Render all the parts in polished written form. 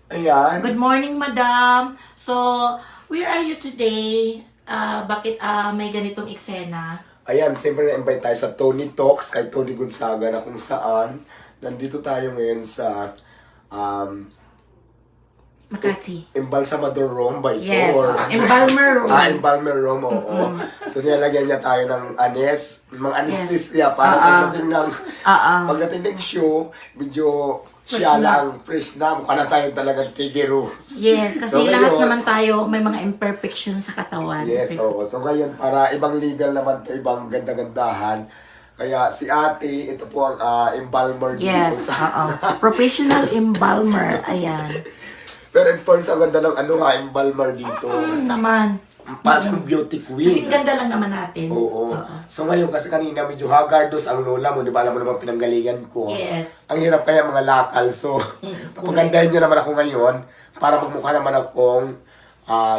Ayan. Good morning, madam. So, where are you today? Bakit may ganitong eksena? Ayan, siyempre na-invite tayo sa Tony Talks kay Tony Gonzaga na kung saan nandito tayo ngayon sa Makati. Embalsamador Room by Yes, Tor. embalmer room. Embalmer Room, oo. So nilalagyan niya tayo ng mga anesthesia para pagdating ng show, medyo siya lang fresh na, mukha na tayo talagang tigero. Yes, kasi So, lahat ngayon- naman tayo may mga imperfections sa katawan. Yes, oo. So ngayon, para ibang legal naman to, ibang ganda-gandahan. Kaya si ate, ito po ang embalmer dito. Yes, oo. Professional embalmer. Ayan. Pero in fairness, ang ganda ng embalmer dito. Naman. Para siyang beauty queen. Kasing ganda lang naman natin. Oo. So ngayon, kasi kanina medyo hagardos ang lola mo, di ba? Alam mo naman pinanggalingan ko. Yes. Ang hirap kaya mga lakal. So, papagandahin niyo naman ako ngayon para magmukha naman akong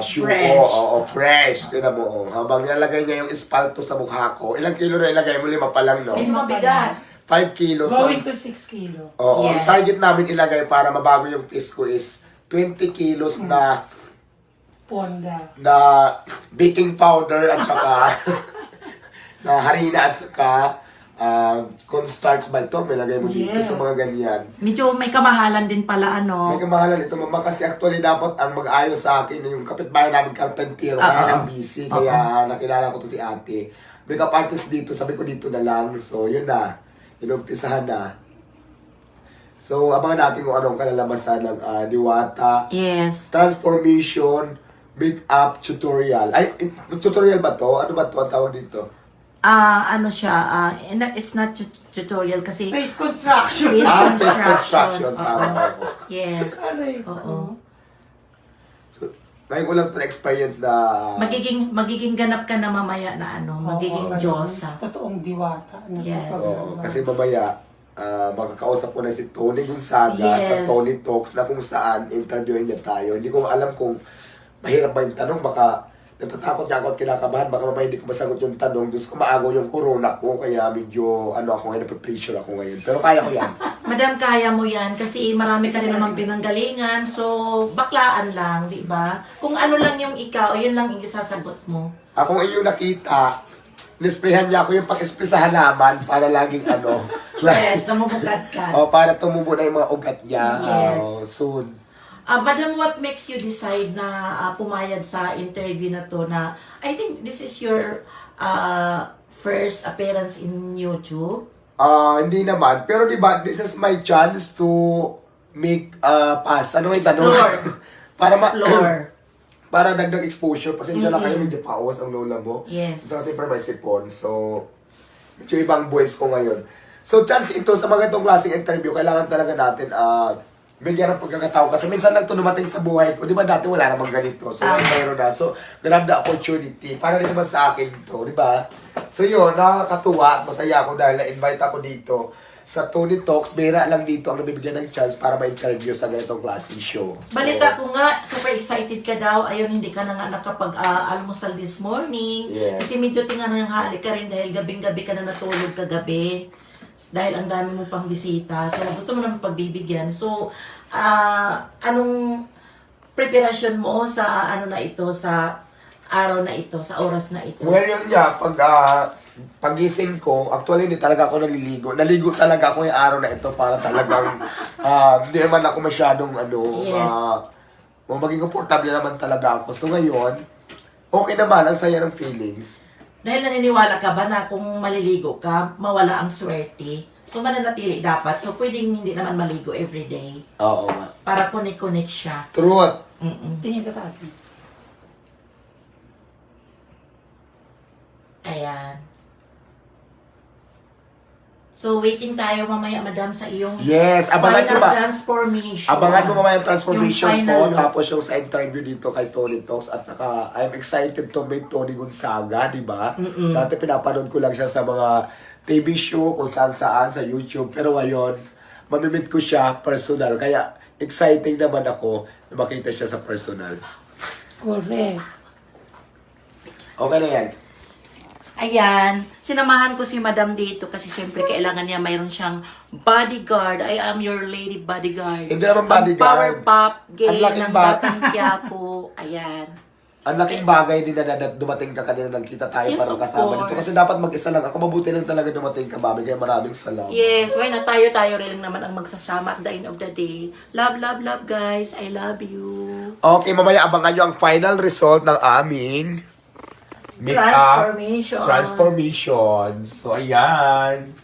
shoe Fresh. ko. Oo, fresh. Tignan mo. Oh. Habang nilalagay niya yung espalto sa mukha ko. Ilang kilo na ilagay mo? 5 pa lang, no? Medyo mabigat. 5 kilos. So, Going to 6 kilo. oo. Ang Yes. target namin ilagay para mabago yung face ko is 20 kilos na Ponda. baking powder at saka na harina at saka cornstarch ba ito? May lagay mo dito Yes. sa mga ganyan. Medyo may kamahalan din pala, ano? May kamahalan ito, mama, kasi actually dapat ang mag-ayos sa akin yung kapitbahay namin carpentero, kaya lang busy, kaya nakilala ko to si ate. Makeup artist dito, sabi ko dito na lang, so yun na, inumpisahan na. So, abangan natin kung anong kalalabasan ng Diwata Yes. Transformation Makeup Tutorial. Ay, tutorial ba to? Ano ba to ang tawag dito? Ano siya, it's not tutorial kasi Face construction. Face Face construction. Oo. Tama ako. Yes. Aray Oo. ko. So, ngayon ko lang to experience na Magiging ganap ka na mamaya na magiging Oo, Diyosa. Totoong diwata. Yes. Oo, kasi mamaya, makakausap ko na si Tony Gonzaga sa Yes. Tony Talks na kung saan interviewin niya tayo. Hindi ko alam kung mahirap ba yung tanong. Baka natatakot niya ako at kinakabahan. Baka mamaya hindi ko masagot yung tanong. Diyos ko maagaw yung corona ko. Kaya medyo ako ngayon, napipressure ako ngayon. Pero kaya ko yan. Madam, kaya mo yan kasi marami ka rin naman pinanggalingan. So, baklaan lang, di ba? Kung ano lang yung ikaw, yun lang yung isasagot mo. Ako inyong nakita, nisprehan niya ako yung pang-spray sa halaman para laging Yes, namumukad ka. para tumubo na yung mga ugat niya. Yes. Soon. Madam, what makes you decide na pumayag sa interview na to na I think this is your first appearance in YouTube? Hindi naman. Pero di ba, this is my chance to make pass. Ano yung tanong? para Explore. para dagdag exposure. Pasensya na kayo, medyo pauwas ang lola mo. Yes. So, siyempre may sipon. So, medyo ibang voice ko ngayon. So, chance ito sa mga itong klaseng interview, kailangan talaga natin bigyan ng pagkakataon. Kasi minsan lang ito dumating sa buhay ko. Di ba dati wala namang ganito. So, mayroon na. So, grab the opportunity. Para rin naman sa akin ito. Di ba? So, yun. Nakakatuwa at masaya ako dahil na-invite ako dito sa Tony Talks. Bira lang dito ang nabibigyan ng chance para ma-interview sa ganitong klaseng show. So, Balita ko nga, super excited ka daw. Ayun, hindi ka na nga nakapag-almusal this morning. Yes. Kasi medyo tingnan yung hali ka rin dahil gabing-gabi ka na natulog kagabi. Dahil ang dami mo pang bisita. So, gusto mo naman pagbibigyan. So, anong preparasyon mo sa sa araw na ito, sa oras na ito? Ngayon niya, pagising ko, actually hindi talaga ako naliligo. Naligo talaga ako yung araw na ito para talagang hindi naman ako masyadong Yes. maging komportable naman talaga ako. So ngayon, okay naman, ang saya ng feelings. Dahil naniniwala ka ba na kung maliligo ka, mawala ang swerte? So, mananatili dapat. So, pwedeng hindi naman maligo everyday. Oo nga. Para connect siya. Truth. Tingin ka taas. Ayan. So, waiting tayo mamaya, madam, sa iyong Yes, abangan nyo final ba? transformation. Abangan mo mamaya yung transformation Yung ko, final look. tapos yung sa interview dito kay Tony Talks, at saka I'm excited to meet Tony Gonzaga, di ba? Dati pinapanood ko lang siya sa mga TV show, kung saan-saan, sa YouTube, pero ngayon, mamimit ko siya personal, kaya exciting naman ako na makita siya sa personal. Correct. Okay na yan. Ayan, sinamahan ko si Madam dito kasi syempre kailangan niya mayroon siyang bodyguard. I am your lady bodyguard. Hindi naman Ang bodyguard. Power pop gay Ang laking ng ba- Batang Quiapo. Ayan. Ang laking bagay din na dumating ka kanina, nagkita tayo Yes, para of kasama course. dito. Kasi dapat mag-isa lang ako. Mabuti lang talaga dumating ka, Mami. Kaya maraming salamat. Yes, why na tayo rin naman ang magsasama at the end of the day. Love, love, love guys. I love you. Okay, mamaya abangan nyo ang final result ng aming meet-up. Transformation. Transformation. So, ayan.